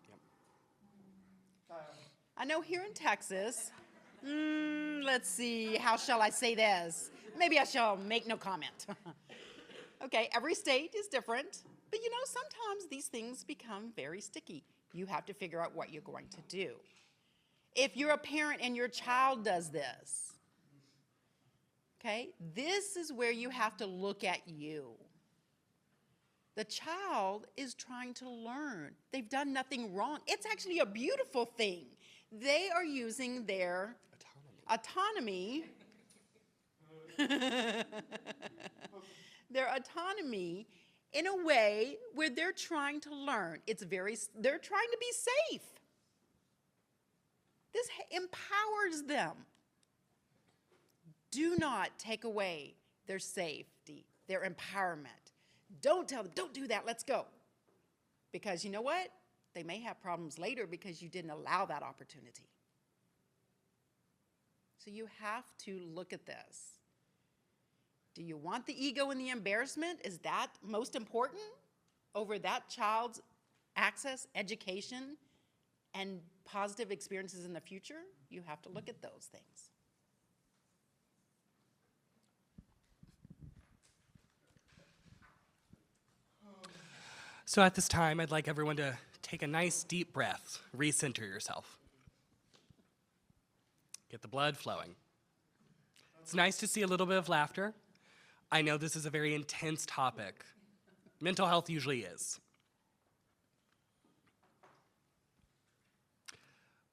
I know here in Texas, let's see, how shall I say this? Maybe I shall make no comment. Okay, every state is different, but you know, sometimes these things become very sticky. You have to figure out what you're going to do. If you're a parent and your child does this, okay, this is where you have to look at you. The child is trying to learn. They've done nothing wrong. It's actually a beautiful thing. They are using their autonomy their autonomy in a way where they're trying to learn. They're trying to be safe. This empowers them. Do not take away their safety, their empowerment. Don't tell them, don't do that, let's go. Because you know what? They may have problems later because you didn't allow that opportunity. So you have to look at this. Do you want the ego and the embarrassment? Is that most important over that child's access, education, and positive experiences in the future? You have to look at those things. So at this time, I'd like everyone to take a nice deep breath, recenter yourself. Get the blood flowing. It's nice to see a little bit of laughter. I know this is a very intense topic. Mental health usually is.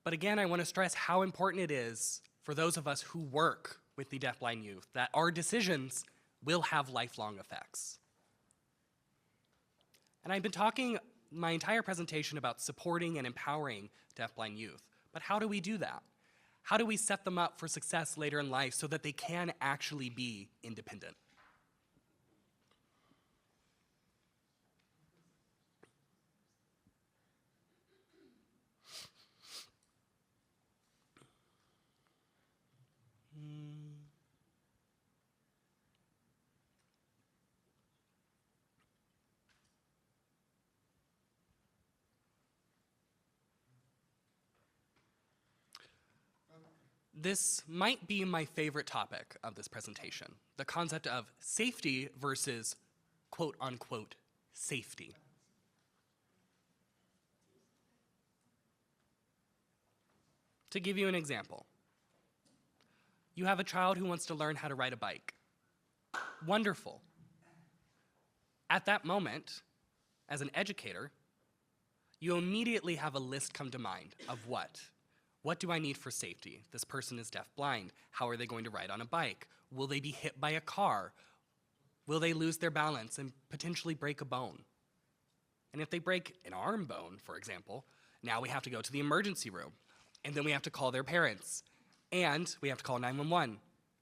But again, I want to stress how important it is for those of us who work with the deafblind youth that our decisions will have lifelong effects. And I've been talking my entire presentation about supporting and empowering deafblind youth. But how do we do that? How do we set them up for success later in life so that they can actually be independent? This might be my favorite topic of this presentation, the concept of safety versus quote-unquote safety. To give you an example, you have a child who wants to learn how to ride a bike. Wonderful. At that moment, as an educator, you immediately have a list come to mind of what? What do I need for safety? This person is deafblind. How are they going to ride on a bike? Will they be hit by a car? Will they lose their balance and potentially break a bone? And if they break an arm bone, for example, Now we have to go to the emergency room, and then we have to call their parents, and we have to call 911,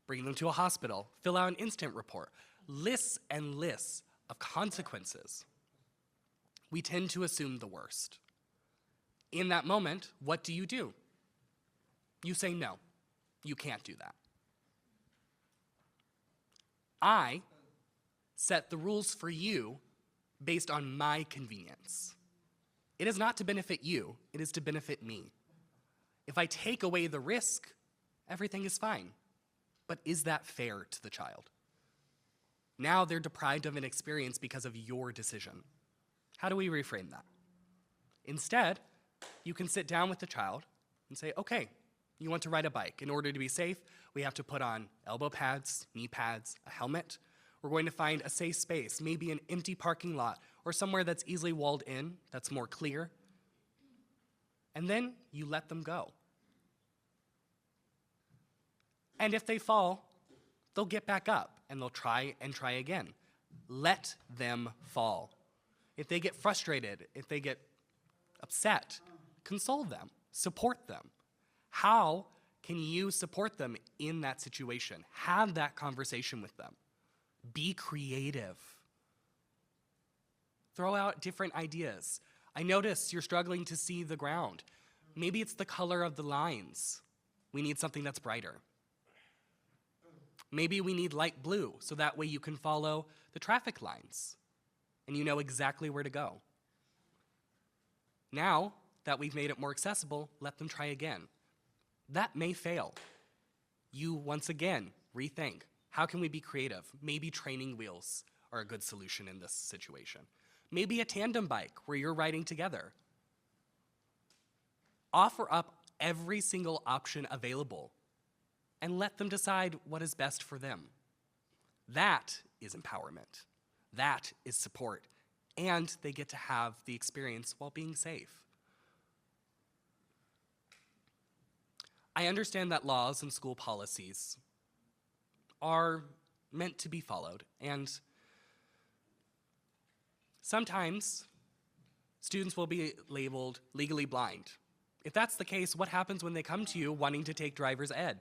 bring them to a hospital, fill out an incident report, lists and lists of consequences. We tend to assume the worst. In that moment, what do? You say no. You can't do that. I set the rules for you based on my convenience. It is not to benefit you, it is to benefit me. If I take away the risk, everything is fine. But is that fair to the child? Now they're deprived of an experience because of your decision. How do we reframe that? Instead, you can sit down with the child and say, okay, you want to ride a bike. In order to be safe, we have to put on elbow pads, knee pads, a helmet. We're going to find a safe space, maybe an empty parking lot, or somewhere that's easily walled in, that's more clear. And then you let them go. And if they fall, they'll get back up and they'll try and try again. Let them fall. If they get frustrated, if they get upset, console them, support them. How can you support them in that situation? Have that conversation with them. Be creative. Throw out different ideas. I notice you're struggling to see the ground. Maybe it's the color of the lines. We need something that's brighter. Maybe we need light blue, so that way you can follow the traffic lines and you know exactly where to go. Now that we've made it more accessible, let them try again. That may fail. You, once again, rethink. How can we be creative? Maybe training wheels are a good solution in this situation. Maybe a tandem bike where you're riding together. Offer up every single option available and let them decide what is best for them. That is empowerment. That is support. And they get to have the experience while being safe. I understand that laws and school policies are meant to be followed, and sometimes students will be labeled legally blind. If that's the case, what happens when they come to you wanting to take driver's ed?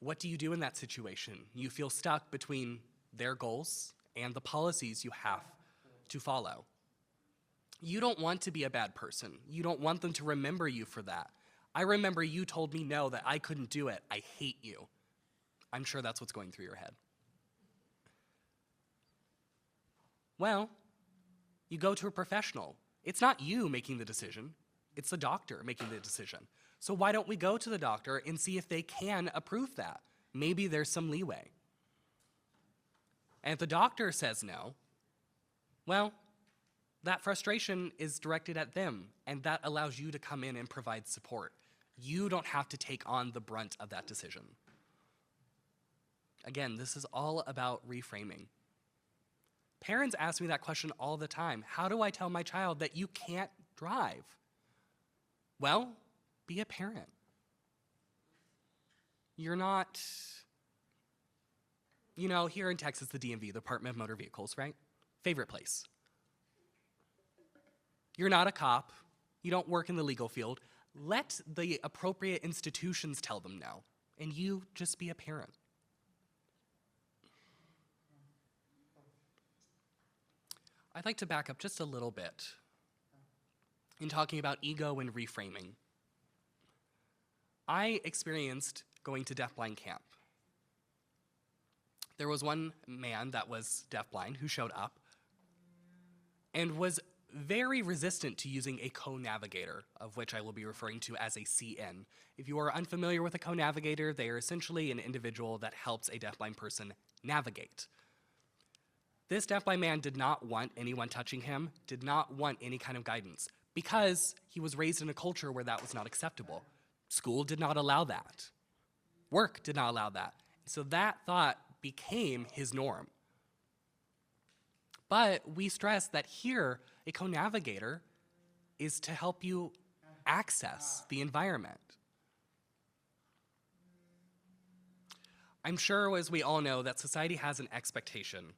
What do you do in that situation? You feel stuck between their goals and the policies you have to follow. You don't want to be a bad person. You don't want them to remember you for that. I remember you told me no, that I couldn't do it. I hate you. I'm sure that's what's going through your head. Well, you go to a professional. It's not you making the decision. It's the doctor making the decision. So why don't we go to the doctor and see if they can approve that? Maybe there's some leeway. And if the doctor says no, well, that frustration is directed at them, and that allows you to come in and provide support. You don't have to take on the brunt of that decision. Again, this is all about reframing. Parents ask me that question all the time. How do I tell my child that you can't drive? Well, be a parent. You're not, here in Texas, the DMV, the Department of Motor Vehicles, right? Favorite place. You're not a cop. You don't work in the legal field. Let the appropriate institutions tell them no, and you just be a parent. I'd like to back up just a little bit in talking about ego and reframing. I experienced going to DeafBlind camp. There was one man that was deafblind who showed up and was very resistant to using a co-navigator, of which I will be referring to as a CN. If you are unfamiliar with a co-navigator, they are essentially an individual that helps a deafblind person navigate. This deafblind man did not want anyone touching him, did not want any kind of guidance, because he was raised in a culture where that was not acceptable. School did not allow that. Work did not allow that. So that thought became his norm. But we stress that here, a co-navigator is to help you access the environment. I'm sure, as we all know, that society has an expectation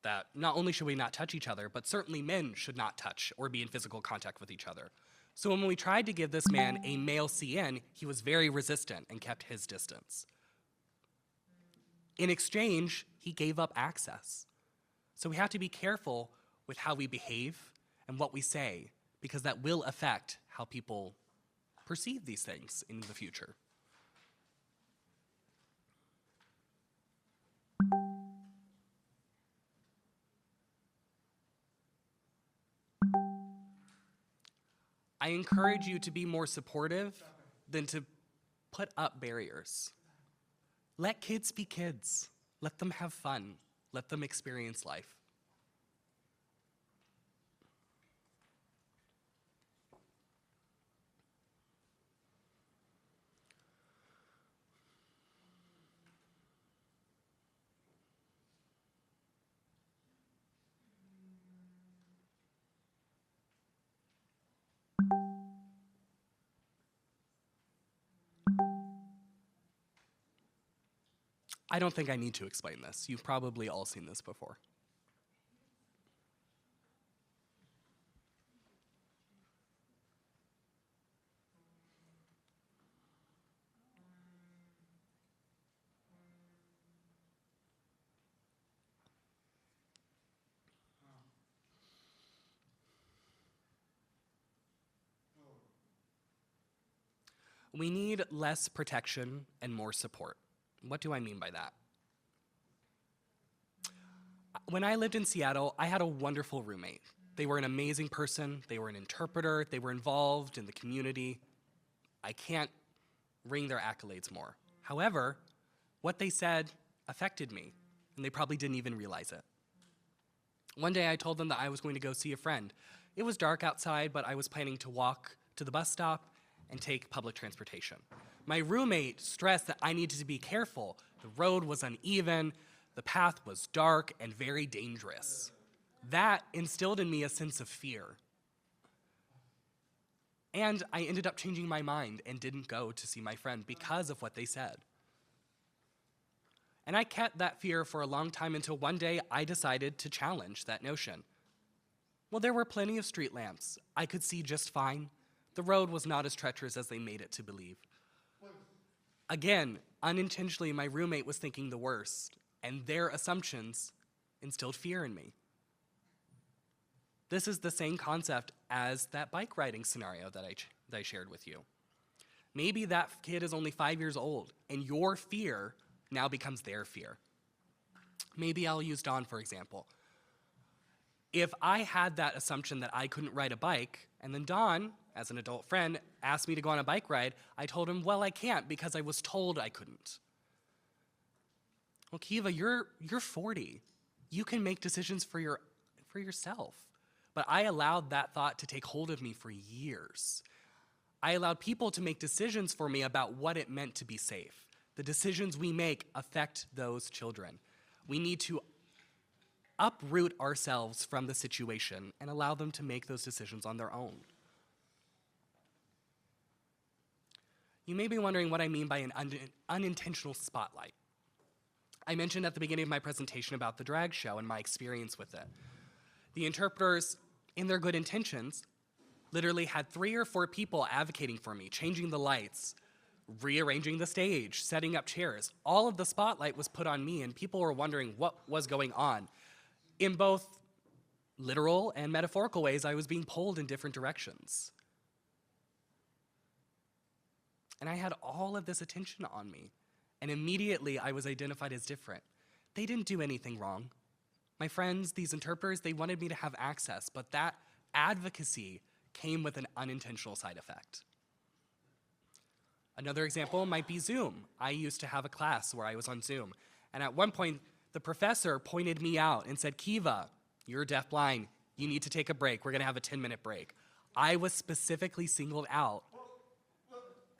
that not only should we not touch each other, but certainly men should not touch or be in physical contact with each other. So when we tried to give this man a male CN, he was very resistant and kept his distance. In exchange, he gave up access. So we have to be careful with how we behave and what we say, because that will affect how people perceive these things in the future. I encourage you to be more supportive than to put up barriers. Let kids be kids. Let them have fun. Let them experience life. I don't think I need to explain this. You've probably all seen this before. We need less protection and more support. What do I mean by that? When I lived in Seattle, I had a wonderful roommate. They were an amazing person. They were an interpreter. They were involved in the community. I can't ring their accolades more. However, what they said affected me, and they probably didn't even realize it. One day I told them that I was going to go see a friend. It was dark outside, but I was planning to walk to the bus stop and take public transportation. My roommate stressed that I needed to be careful. The road was uneven, the path was dark and very dangerous. That instilled in me a sense of fear. And I ended up changing my mind and didn't go to see my friend because of what they said. And I kept that fear for a long time until one day I decided to challenge that notion. Well, there were plenty of street lamps. I could see just fine. The road was not as treacherous as they made it to believe. Again, unintentionally, my roommate was thinking the worst, and their assumptions instilled fear in me. This is the same concept as that bike riding scenario that I shared with you. Maybe that kid is only 5 years old, and your fear now becomes their fear. Maybe I'll use Dawn, for example. If I had that assumption that I couldn't ride a bike, and then Dawn, as an adult friend, asked me to go on a bike ride, I told him, well, I can't because I was told I couldn't. Well, Keva, you're 40. You can make decisions for yourself. But I allowed that thought to take hold of me for years. I allowed people to make decisions for me about what it meant to be safe. The decisions we make affect those children. We need to uproot ourselves from the situation and allow them to make those decisions on their own. You may be wondering what I mean by an unintentional spotlight. I mentioned at the beginning of my presentation about the drag show and my experience with it. The interpreters, in their good intentions, literally had 3 or 4 people advocating for me, changing the lights, rearranging the stage, setting up chairs. All of the spotlight was put on me, and people were wondering what was going on. In both literal and metaphorical ways, I was being pulled in different directions. And I had all of this attention on me, and immediately I was identified as different. They didn't do anything wrong. My friends, these interpreters, they wanted me to have access, but that advocacy came with an unintentional side effect. Another example might be Zoom. I used to have a class where I was on Zoom, and at one point, the professor pointed me out and said, Keva, you're DeafBlind. You need to take a break. We're going to have a 10-minute break. I was specifically singled out.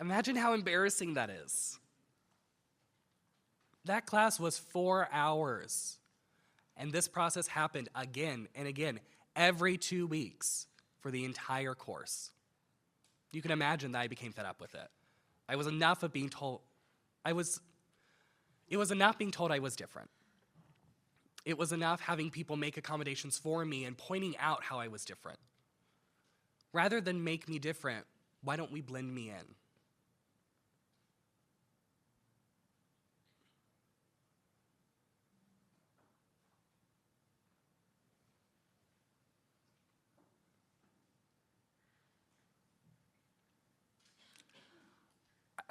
Imagine how embarrassing that is. That class was 4 hours. And this process happened again and again, every 2 weeks for the entire course. You can imagine that I became fed up with it. It was enough being told I was different. It was enough having people make accommodations for me and pointing out how I was different. Rather than make me different, why don't we blend me in?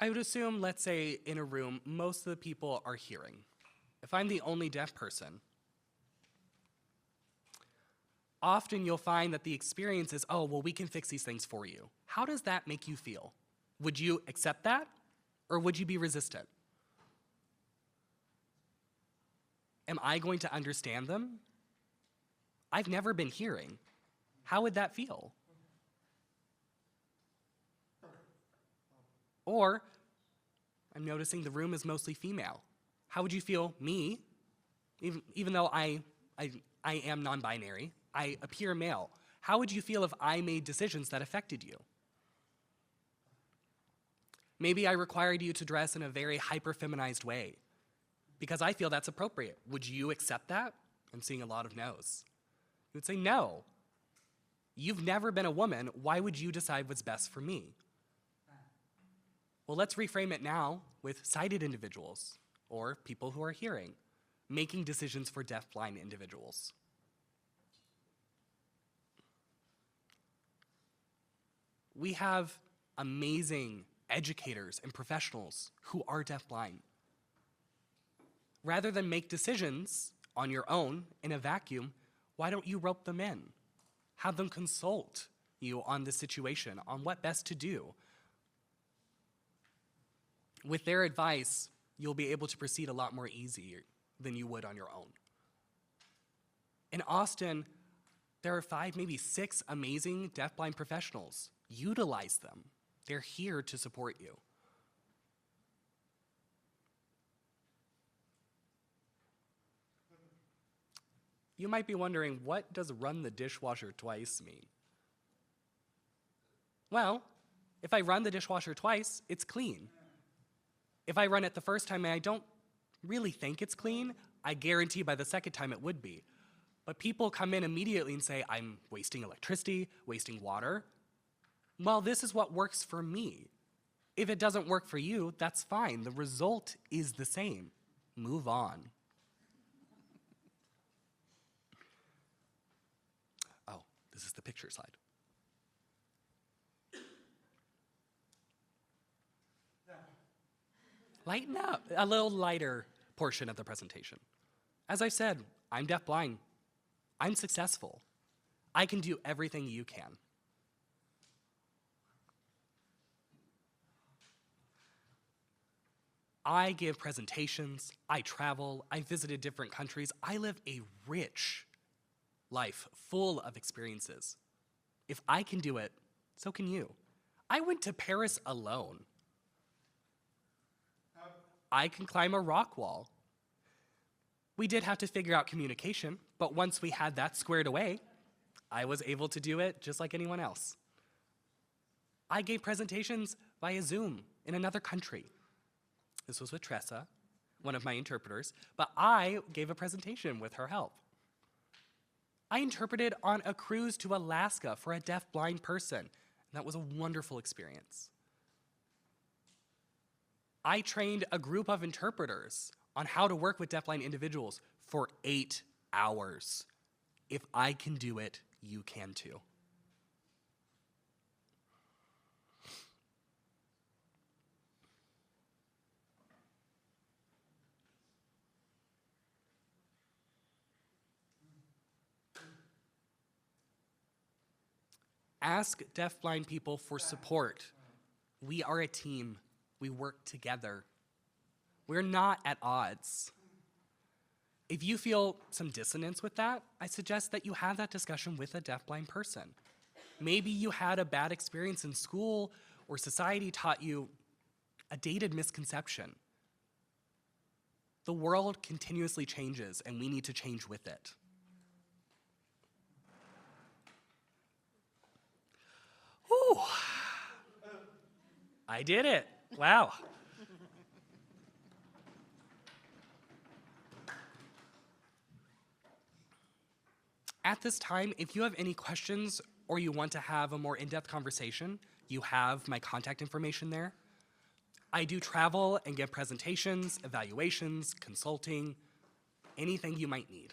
I would assume, let's say, in a room, most of the people are hearing. If I'm the only deaf person, often you'll find that the experience is, oh, well, we can fix these things for you. How does that make you feel? Would you accept that, or would you be resistant? Am I going to understand them? I've never been hearing. How would that feel? Or, I'm noticing the room is mostly female. How would you feel, me, even though I am non-binary, I appear male, how would you feel if I made decisions that affected you? Maybe I required you to dress in a very hyper-feminized way because I feel that's appropriate. Would you accept that? I'm seeing a lot of no's. You would say, no. You've never been a woman. Why would you decide what's best for me? Well, let's reframe it now with sighted individuals or people who are hearing, making decisions for deafblind individuals. We have amazing educators and professionals who are deafblind. Rather than make decisions on your own in a vacuum, why don't you rope them in? Have them consult you on the situation, on what best to do. With their advice, you'll be able to proceed a lot more easier than you would on your own. In Austin, there are 5, maybe 6 amazing deafblind professionals. Utilize them. They're here to support you. You might be wondering, what does run the dishwasher twice mean? Well, if I run the dishwasher twice, it's clean. If I run it the first time and I don't really think it's clean, I guarantee by the second time it would be. But people come in immediately and say, I'm wasting electricity, wasting water. Well, this is what works for me. If it doesn't work for you, that's fine. The result is the same. Move on. Oh, this is the picture slide. Lighten up. A little lighter portion of the presentation. As I said, I'm deafblind. I'm successful. I can do everything you can. I give presentations, I travel, I visited different countries. I live a rich life full of experiences. If I can do it, so can you. I went to Paris alone. I can climb a rock wall. We did have to figure out communication, but once we had that squared away, I was able to do it just like anyone else. I gave presentations via Zoom in another country. This was with Tressa, one of my interpreters, but I gave a presentation with her help. I interpreted on a cruise to Alaska for a deaf-blind person, and that was a wonderful experience. I trained a group of interpreters on how to work with deafblind individuals for 8 hours. If I can do it, you can too. Ask deafblind people for support. We are a team. We work together. We're not at odds. If you feel some dissonance with that, I suggest that you have that discussion with a deafblind person. Maybe you had a bad experience in school or society taught you a dated misconception. The world continuously changes and we need to change with it. Whew. I did it. Wow. At this time, if you have any questions or you want to have a more in-depth conversation, you have my contact information there. I do travel and give presentations, evaluations, consulting, anything you might need.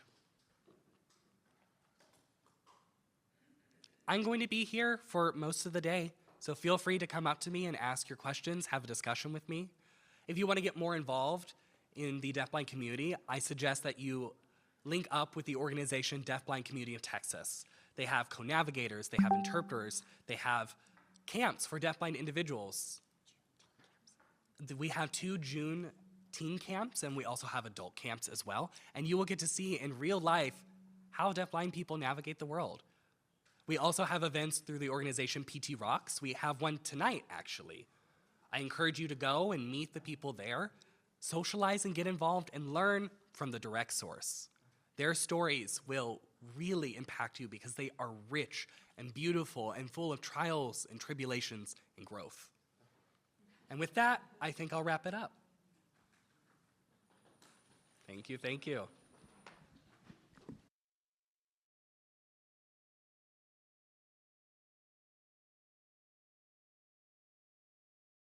I'm going to be here for most of the day, so feel free to come up to me and ask your questions, have a discussion with me. If you want to get more involved in the deafblind community, I suggest that you link up with the organization Deafblind Community of Texas. They have co-navigators, they have interpreters, they have camps for deafblind individuals. We have 2 June teen camps, and we also have adult camps as well. And you will get to see in real life how deafblind people navigate the world. We also have events through the organization PT Rocks. We have one tonight, actually. I encourage you to go and meet the people there, socialize and get involved, and learn from the direct source. Their stories will really impact you because they are rich and beautiful and full of trials and tribulations and growth. And with that, I think I'll wrap it up. Thank you, thank you.